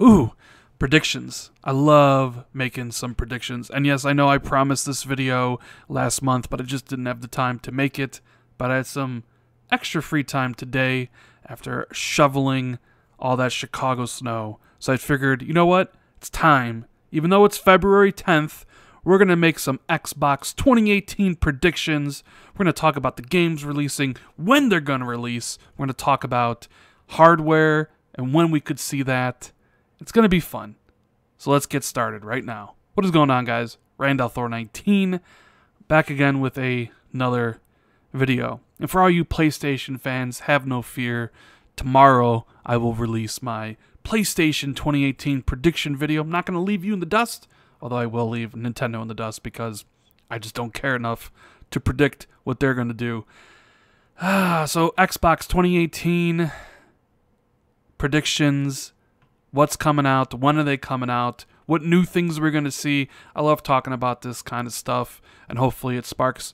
Ooh, predictions. I love making some predictions. And yes, I know I promised this video last month, but I just didn't have the time to make it. But I had some extra free time today after shoveling all that Chicago snow. So I figured, you know what? It's time. Even though it's February 10th, we're going to make some Xbox 2018 predictions. We're going to talk about the games releasing, when they're going to release. We're going to talk about hardware and when we could see that. It's going to be fun. So let's get started right now. What is going on, guys? Thor 19, back again with another video. And for all you PlayStation fans, have no fear. Tomorrow, I will release my PlayStation 2018 prediction video. I'm not going to leave you in the dust, although I will leave Nintendo in the dust because I just don't care enough to predict what they're going to do. So Xbox 2018 predictions. What's coming out? When are they coming out? What new things we're going to see? I love talking about this kind of stuff, and hopefully it sparks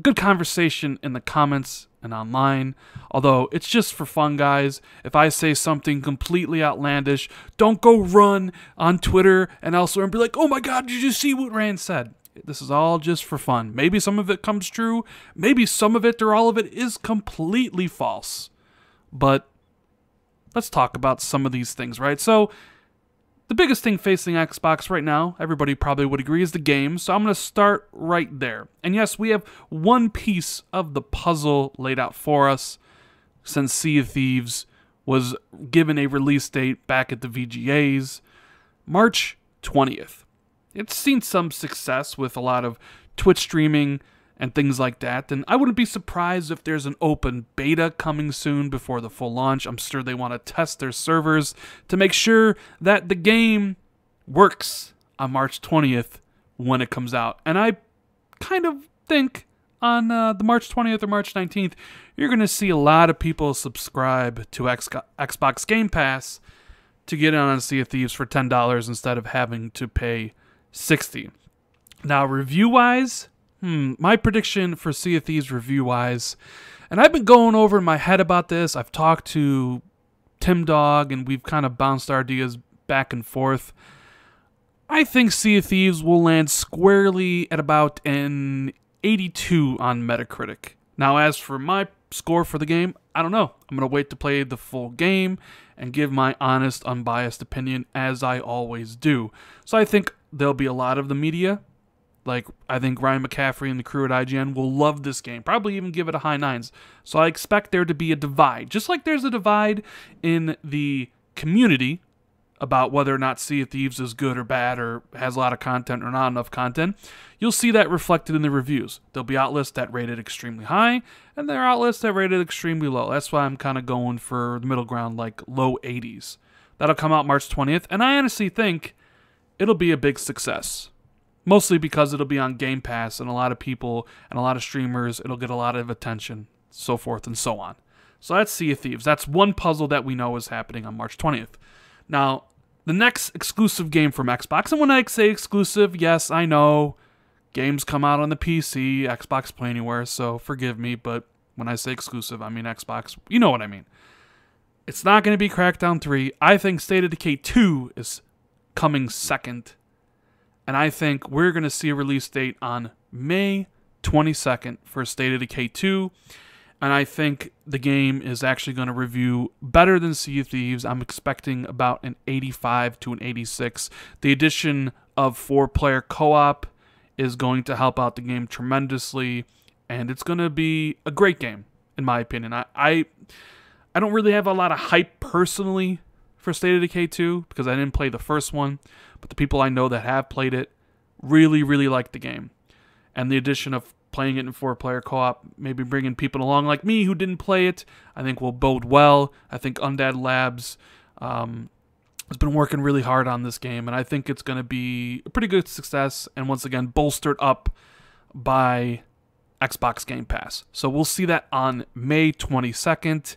good conversation in the comments and online. Although it's just for fun, guys. If I say something completely outlandish, don't go run on Twitter and elsewhere and be like, oh my god, did you see what Rand said? This is all just for fun. Maybe some of it comes true. Maybe some of it or all of it is completely false. But let's talk about some of these things, right? So the biggest thing facing Xbox right now, everybody probably would agree, is the game. So I'm going to start right there. And yes, we have one piece of the puzzle laid out for us since Sea of Thieves was given a release date back at the VGAs, March 20th. It's seen some success with a lot of Twitch streaming and things like that, and I wouldn't be surprised if there's an open beta coming soon before the full launch. I'm sure they want to test their servers to make sure that the game works on March 20th when it comes out. And I kind of think on the March 20th or March 19th, you're going to see a lot of people subscribe to Xbox Game Pass to get on Sea of Thieves for $10 instead of having to pay $60. Now, review-wise, my prediction for Sea of Thieves review-wise, and I've been going over in my head about this. I've talked to Tim Dog, and we've kind of bounced our ideas back and forth. I think Sea of Thieves will land squarely at about an 82 on Metacritic. Now, as for my score for the game, I don't know. I'm going to wait to play the full game and give my honest, unbiased opinion, as I always do. So I think there'll be a lot of the media. Like, I think Ryan McCaffrey and the crew at IGN will love this game. Probably even give it a high 9s. So I expect there to be a divide. Just like there's a divide in the community about whether or not Sea of Thieves is good or bad or has a lot of content or not enough content, you'll see that reflected in the reviews. There'll be outlets that rate it extremely high, and there are outlets that rate it extremely low. That's why I'm kind of going for the middle ground, like low 80s. That'll come out March 20th, and I honestly think it'll be a big success. Mostly because it'll be on Game Pass, and a lot of people and a lot of streamers, it'll get a lot of attention, so forth and so on. So that's Sea of Thieves. That's one puzzle that we know is happening on March 20th. Now, the next exclusive game from Xbox, and when I say exclusive, yes, I know games come out on the PC, Xbox Play Anywhere, so forgive me, but when I say exclusive, I mean Xbox. You know what I mean. It's not going to be Crackdown 3. I think State of Decay 2 is coming second. And I think we're going to see a release date on May 22nd for State of Decay 2. And I think the game is actually going to review better than Sea of Thieves. I'm expecting about an 85 to an 86. The addition of 4-player co-op is going to help out the game tremendously. And it's going to be a great game, in my opinion. I don't really have a lot of hype personally for State of Decay 2 because I didn't play the first one. But the people I know that have played it really, really like the game. And the addition of playing it in 4-player co-op, maybe bringing people along like me who didn't play it, I think will bode well. I think Undead Labs has been working really hard on this game, and I think it's going to be a pretty good success, and once again, bolstered up by Xbox Game Pass. So we'll see that on May 22nd.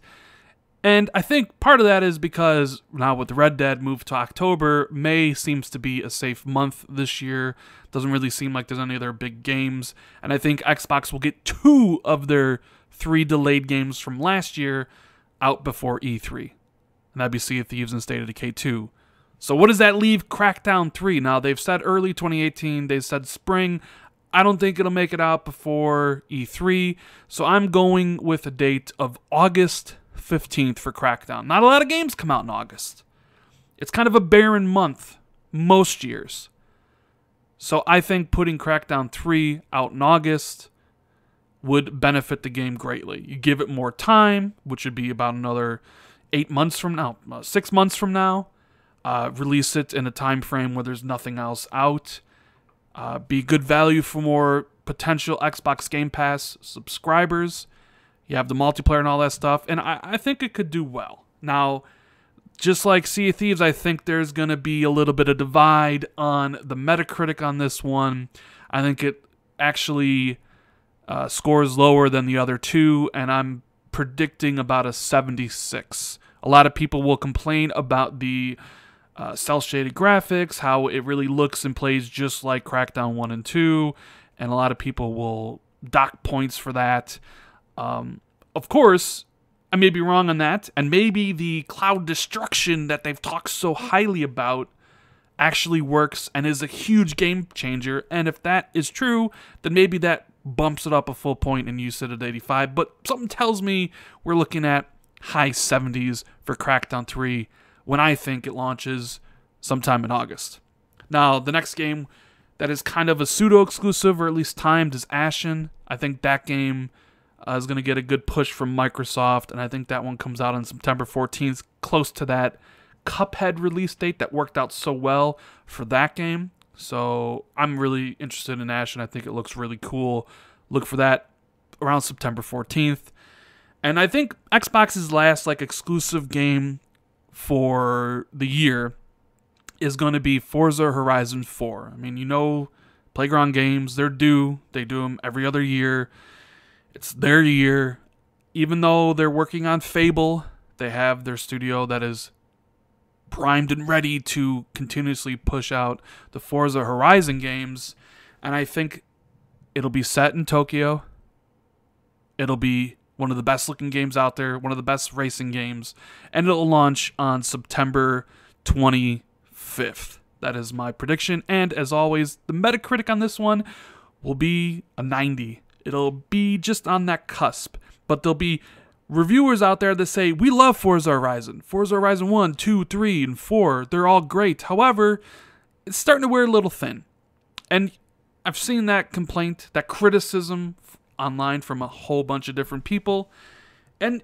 And I think part of that is because now with Red Dead moved to October, May seems to be a safe month this year. Doesn't really seem like there's any other big games. And I think Xbox will get 2 of their 3 delayed games from last year out before E3. And that'd be Sea of Thieves and State of Decay 2. So what does that leave Crackdown 3? Now, they've said early 2018. They said spring. I don't think it'll make it out before E3. So I'm going with a date of August 15th for Crackdown. Not a lot of games come out in August. It's kind of a barren month most years. So I think putting Crackdown 3 out in August would benefit the game greatly. You give it more time, which would be about another 8 months from now, 6 months from now. Release it in a time frame where there's nothing else out. Be good value for more potential Xbox Game Pass subscribers. You have the multiplayer and all that stuff, and I think it could do well. Now, just like Sea of Thieves, I think there's going to be a little bit of divide on the Metacritic on this one. I think it actually scores lower than the other two, and I'm predicting about a 76. A lot of people will complain about the cel-shaded graphics, how it really looks and plays just like Crackdown 1 and 2, and a lot of people will dock points for that. Of course, I may be wrong on that, and maybe the cloud destruction that they've talked so highly about actually works and is a huge game changer, and if that is true, then maybe that bumps it up a full point and you sit at 85, but something tells me we're looking at high 70s for Crackdown 3 when I think it launches sometime in August. Now, the next game that is kind of a pseudo-exclusive, or at least timed, is Ashen. I think that game is going to get a good push from Microsoft, and I think that one comes out on September 14th, close to that Cuphead release date that worked out so well for that game. So I'm really interested in Ashen. I think it looks really cool. Look for that around September 14th. And I think Xbox's last exclusive game for the year is going to be Forza Horizon 4. I mean, Playground Games, they're due. They do them every other year. It's their year. Even though they're working on Fable, they have their studio that is primed and ready to continuously push out the Forza Horizon games. And I think it'll be set in Tokyo. It'll be one of the best looking games out there, one of the best racing games, and it'll launch on September 25th. That is my prediction, and as always, the Metacritic on this one will be a 90. It'll be just on that cusp, but there'll be reviewers out there that say, we love Forza Horizon. Forza Horizon 1, 2, 3, and 4, they're all great. However, it's starting to wear a little thin, and I've seen that complaint, that criticism online from a whole bunch of different people, and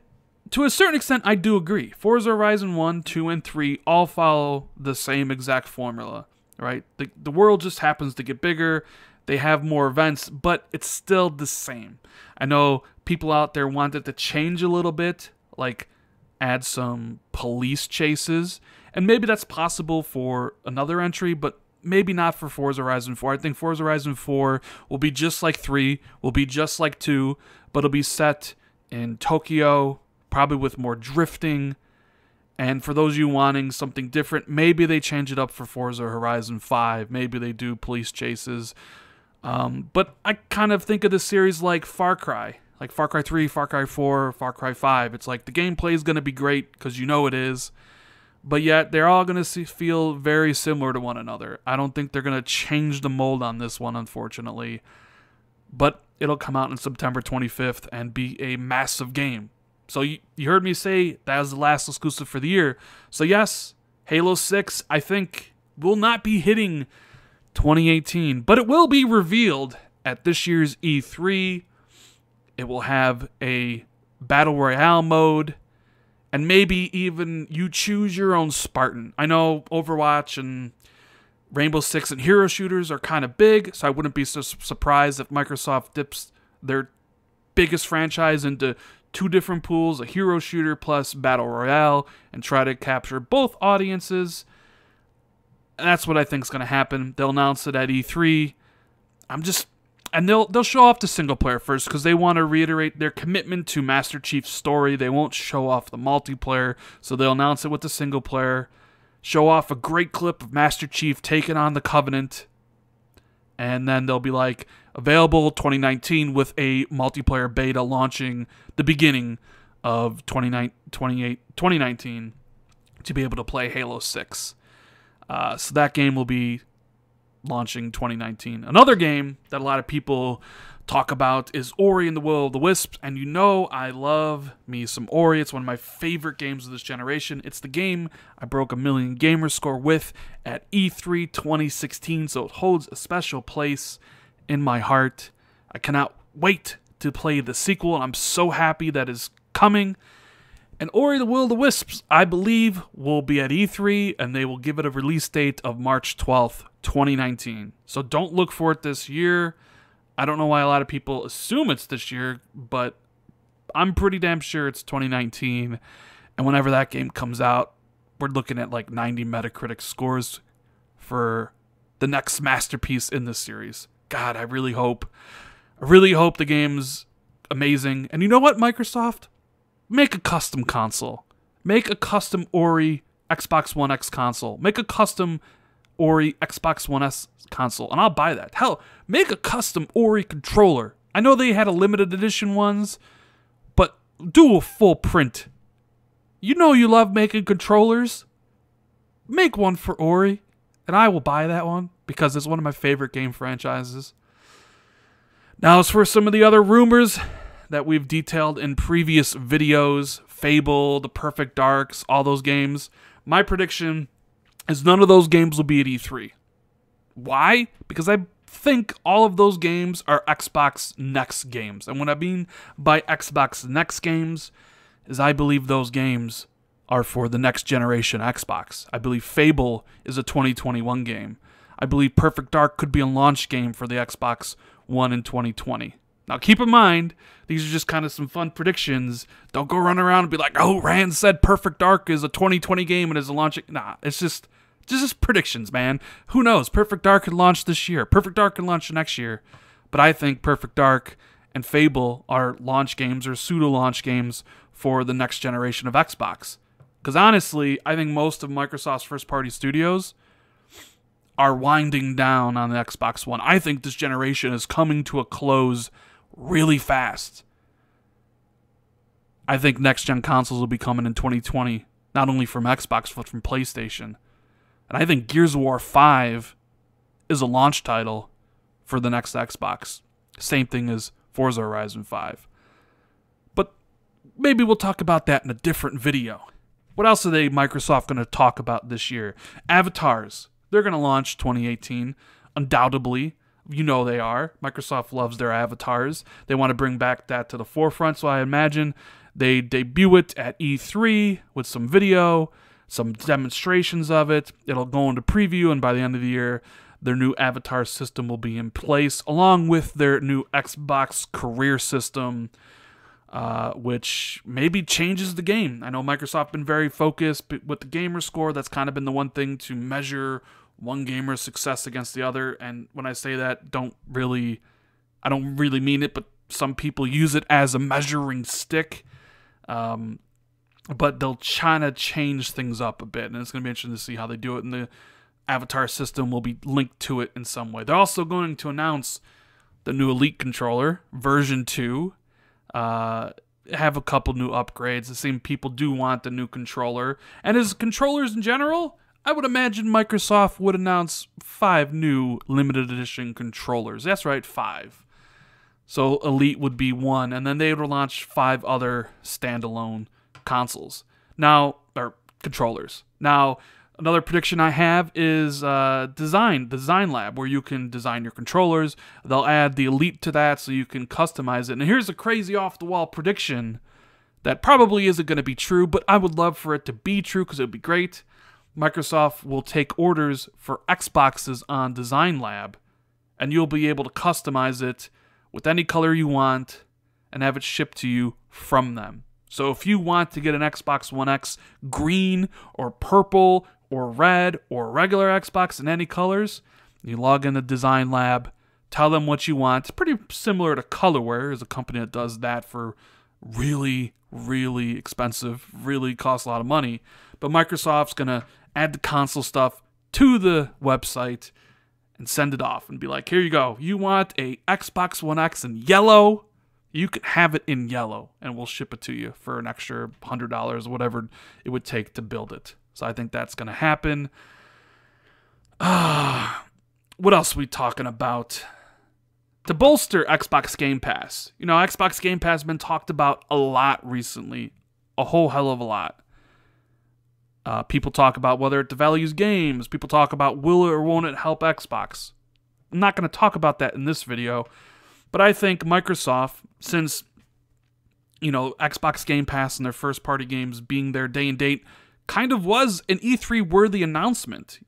to a certain extent I do agree. Forza Horizon 1, 2, and 3 all follow the same exact formula, right? The world just happens to get bigger, they have more events, but it's still the same. I know people out there want it to change a little bit, like add some police chases, and maybe that's possible for another entry, but maybe not for Forza Horizon 4. I think Forza Horizon 4 will be just like 3, will be just like 2, but it'll be set in Tokyo, probably with more drifting. And for those of you wanting something different, maybe they change it up for Forza Horizon 5. Maybe they do police chases. But I kind of think of this series like Far Cry. Like Far Cry 3, Far Cry 4, Far Cry 5. It's like the gameplay is going to be great because you know it is. But yet, they're all going to feel very similar to one another. I don't think they're going to change the mold on this one, unfortunately. But it'll come out on September 25th and be a massive game. So you heard me say that was the last exclusive for the year. So yes, Halo 6, I think, will not be hitting 2018. But it will be revealed at this year's E3. It will have a Battle Royale mode. And maybe even you choose your own Spartan. I know Overwatch and Rainbow Six and hero shooters are kind of big, so I wouldn't be so surprised if Microsoft dips their biggest franchise into two different pools, a hero shooter plus Battle Royale, and try to capture both audiences. And that's what I think is going to happen. They'll announce it at E3. And they'll show off the single player first because they want to reiterate their commitment to Master Chief's story. They won't show off the multiplayer, so they'll announce it with the single player. Show off a great clip of Master Chief taking on the Covenant. And then they'll be like, available 2019 with a multiplayer beta launching the beginning of 2019 to be able to play Halo 6. So that game will be launching 2019. Another game that a lot of people talk about is Ori and the Will of the Wisps, and you know I love me some Ori. It's one of my favorite games of this generation. It's the game I broke 1 million gamer score with at E3 2016, so it holds a special place in my heart. I cannot wait to play the sequel, and I'm so happy that is coming. And Ori the Will of the Wisps, I believe, will be at E3, and they will give it a release date of March 12th, 2019. So don't look for it this year. I don't know why a lot of people assume it's this year, but I'm pretty damn sure it's 2019. And whenever that game comes out, we're looking at like 90 Metacritic scores for the next masterpiece in this series. God, I really hope the game's amazing. And you know what, Microsoft? Make a custom console. Make a custom Ori Xbox One X console. Make a custom Ori Xbox One S console, and I'll buy that. Hell, make a custom Ori controller. I know they had a limited edition ones, but do a full print. You know you love making controllers. Make one for Ori, and I will buy that one because it's one of my favorite game franchises. Now, as for some of the other rumors that we've detailed in previous videos, Fable, The Perfect Darks, all those games, my prediction is none of those games will be at E3. Why? Because I think all of those games are Xbox Next games. And what I mean by Xbox Next games is I believe those games are for the next generation Xbox. I believe Fable is a 2021 game. I believe Perfect Dark could be a launch game for the Xbox One in 2020. Now keep in mind, these are just kind of some fun predictions. Don't go run around and be like, oh, Rand said Perfect Dark is a 2020 game and is a launching. Nah, it's just predictions, man. Who knows? Perfect Dark could launch this year. Perfect Dark can launch next year. But I think Perfect Dark and Fable are launch games or pseudo-launch games for the next generation of Xbox. Because honestly, I think most of Microsoft's first-party studios are winding down on the Xbox One. I think this generation is coming to a close really fast. I think next-gen consoles will be coming in 2020, not only from Xbox, but from PlayStation. And I think Gears of War 5 is a launch title for the next Xbox. Same thing as Forza Horizon 5. But maybe we'll talk about that in a different video. What else are Microsoft going to talk about this year? Avatars. They're going to launch 2018. Undoubtedly. You know they are. Microsoft loves their avatars. They want to bring back that to the forefront, so I imagine they debut it at E3 with some video, some demonstrations of it. It'll go into preview, and by the end of the year, their new avatar system will be in place, along with their new Xbox career system, which maybe changes the game. I know Microsoft been very focused with the gamer score. That's kind of been the one thing to measure one gamer's success against the other. And when I say that, I don't really mean it, but some people use it as a measuring stick. But they'll kind of change things up a bit, and it's going to be interesting to see how they do it, and the avatar system will be linked to it in some way. They're also going to announce the new Elite controller, version 2, have a couple new upgrades. It seems people do want the new controller, and as controllers in general, I would imagine Microsoft would announce 5 new limited edition controllers. That's right, 5. So Elite would be 1, and then they would launch 5 other standalone consoles. Now, or controllers. Now, another prediction I have is Design Lab, where you can design your controllers. They'll add the Elite to that so you can customize it. And here's a crazy off-the-wall prediction that probably isn't going to be true, but I would love for it to be true because it would be great. Microsoft will take orders for Xboxes on Design Lab, and you'll be able to customize it with any color you want and have it shipped to you from them. So if you want to get an Xbox One X green or purple or red or regular Xbox in any colors, you log into Design Lab, tell them what you want. It's pretty similar to Colorware, is a company that does that for really, really expensive, really costs a lot of money. But Microsoft's going to add the console stuff to the website and send it off and be like, here you go. You want a Xbox One X in yellow? You can have it in yellow, and we'll ship it to you for an extra $100, whatever it would take to build it. So I think that's going to happen. What else are we talking about? To bolster Xbox Game Pass. You know, Xbox Game Pass has been talked about a lot recently. A whole hell of a lot. People talk about whether it devalues games. People talk about will it or won't it help Xbox. I'm not going to talk about that in this video. But I think Microsoft, since, you know, Xbox Game Pass and their first-party games being their day and date, kind of was an E3-worthy announcement.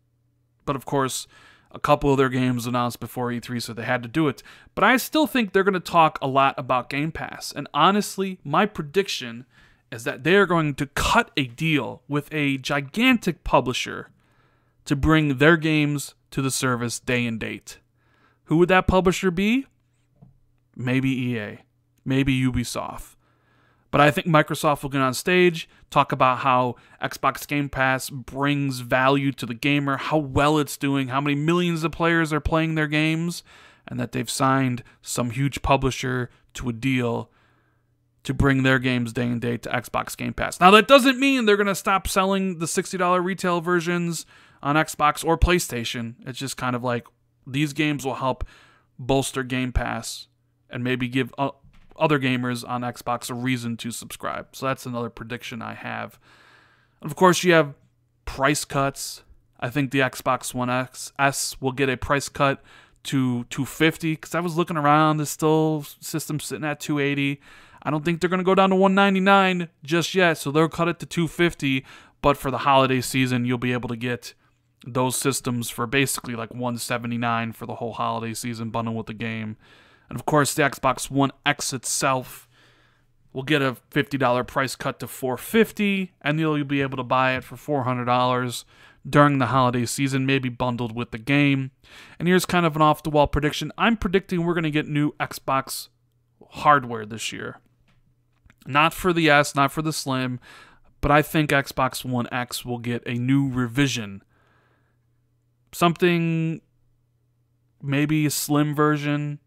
But, of course, a couple of their games announced before E3, so they had to do it. But I still think they're going to talk a lot about Game Pass. And honestly, my prediction is that they're going to cut a deal with a gigantic publisher to bring their games to the service day and date. Who would that publisher be? Maybe EA. Maybe Ubisoft. But I think Microsoft will get on stage, talk about how Xbox Game Pass brings value to the gamer, how well it's doing, how many millions of players are playing their games, and that they've signed some huge publisher to a deal to bring their games day and date to Xbox Game Pass. Now, that doesn't mean they're going to stop selling the $60 retail versions on Xbox or PlayStation. It's just kind of like these games will help bolster Game Pass and maybe give other gamers on Xbox a reason to subscribe. So that's another prediction I have. And of course, you have price cuts. I think the Xbox One S will get a price cut to $250 because I was looking around. There's still systems sitting at $280. I don't think they're going to go down to $199 just yet, so they'll cut it to $250. But for the holiday season, you'll be able to get those systems for basically like $179 for the whole holiday season bundled with the game. And of course, the Xbox One X itself will get a $50 price cut to $450, and you'll be able to buy it for $400 during the holiday season, maybe bundled with the game. And here's kind of an off-the-wall prediction. I'm predicting we're going to get new Xbox hardware this year. Not for the S, not for the Slim, but I think Xbox One X will get a new revision. Something, maybe a slim version,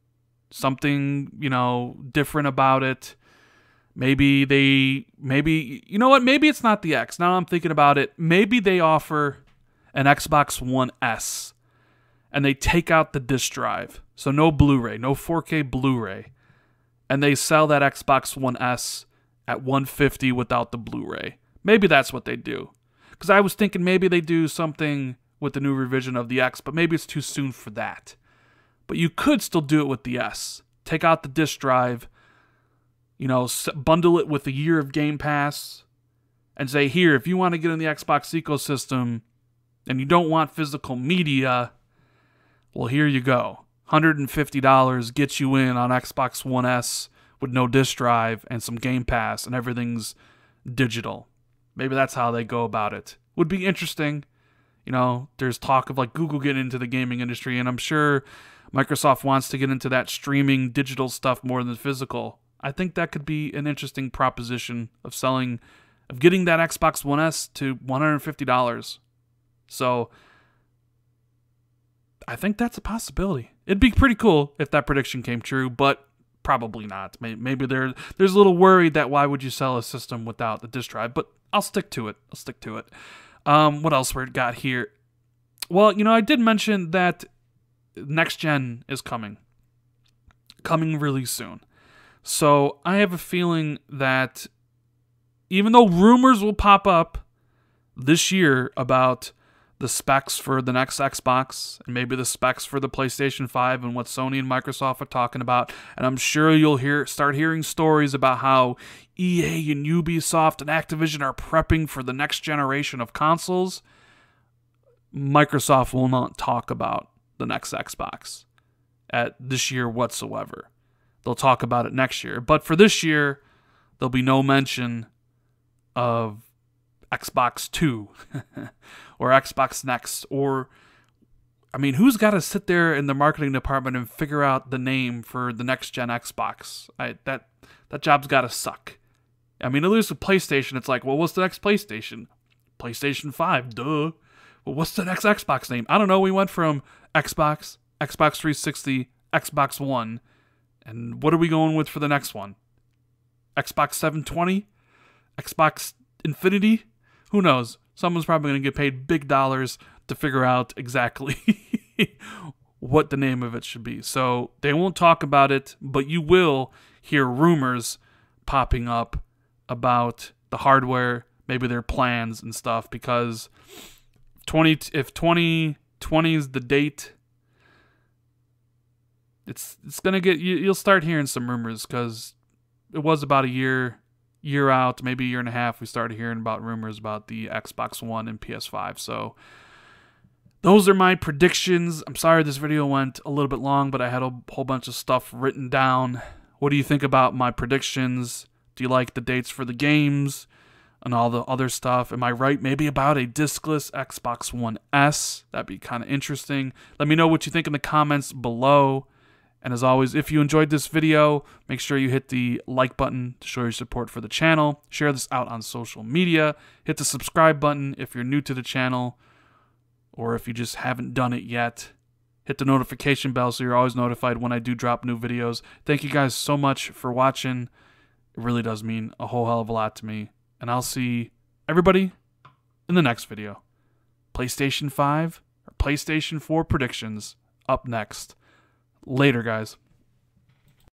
something, you know, different about it. Maybe, you know what, maybe it's not the X. Now I'm thinking about it. Maybe they offer an Xbox One S, and they take out the disc drive. So no Blu-ray, no 4K Blu-ray. And they sell that Xbox One S at $150 without the Blu-ray. Maybe that's what they do. Because I was thinking maybe they do something with the new revision of the X, but maybe it's too soon for that. But you could still do it with the S. Take out the disc drive, you know, bundle it with a year of Game Pass, and say, here, if you want to get in the Xbox ecosystem and you don't want physical media, well, here you go. $150 gets you in on Xbox One S with no disc drive and some Game Pass, and everything's digital. Maybe that's how they go about it. Would be interesting. You know, there's talk of like Google getting into the gaming industry, and I'm sure Microsoft wants to get into that streaming digital stuff more than physical. I think that could be an interesting proposition of getting that Xbox One S to $150. So I think that's a possibility. It'd be pretty cool if that prediction came true, but probably not. Maybe there's a little worried that why would you sell a system without the disc drive, but I'll stick to it. What else we got here? Well, you know, I did mention that next gen is coming really soon. So I have a feeling that even though rumors will pop up this year about the specs for the next Xbox and maybe the specs for the PlayStation 5 and what Sony and Microsoft are talking about, and I'm sure you'll start hearing stories about how EA and Ubisoft and Activision are prepping for the next generation of consoles, Microsoft will not talk about the next Xbox at this year whatsoever. They'll talk about it next year. But for this year, there'll be no mention of Xbox 2 or Xbox Next, or, I mean, who's got to sit there in the marketing department and figure out the name for the next gen Xbox? That job's got to suck. I mean, at least with PlayStation, it's like, well, what's the next PlayStation? PlayStation 5, duh. Well, what's the next Xbox name? I don't know. We went from Xbox, Xbox 360, Xbox One, and what are we going with for the next one? Xbox 720? Xbox Infinity? Who knows? Someone's probably going to get paid big dollars to figure out exactly what the name of it should be. So they won't talk about it, but you will hear rumors popping up about the hardware, maybe their plans and stuff, because if 2020 is the date, it's gonna get you'll start hearing some rumors, because it was about a year out, maybe a year and a half, we started hearing about rumors about the Xbox One and PS5. So those are my predictions. I'm sorry this video went a little bit long, but I had a whole bunch of stuff written down. What do you think about my predictions? Do you like the dates for the games and all the other stuff? Am I right maybe about a discless Xbox One S? That'd be kind of interesting. Let me know what you think in the comments below. And as always, if you enjoyed this video, make sure you hit the like button to show your support for the channel. Share this out on social media. Hit the subscribe button if you're new to the channel, or if you just haven't done it yet. Hit the notification bell so you're always notified when I do drop new videos. Thank you guys so much for watching. It really does mean a whole hell of a lot to me. And I'll see everybody in the next video. PlayStation 5 or PlayStation 4 predictions up next. Later, guys.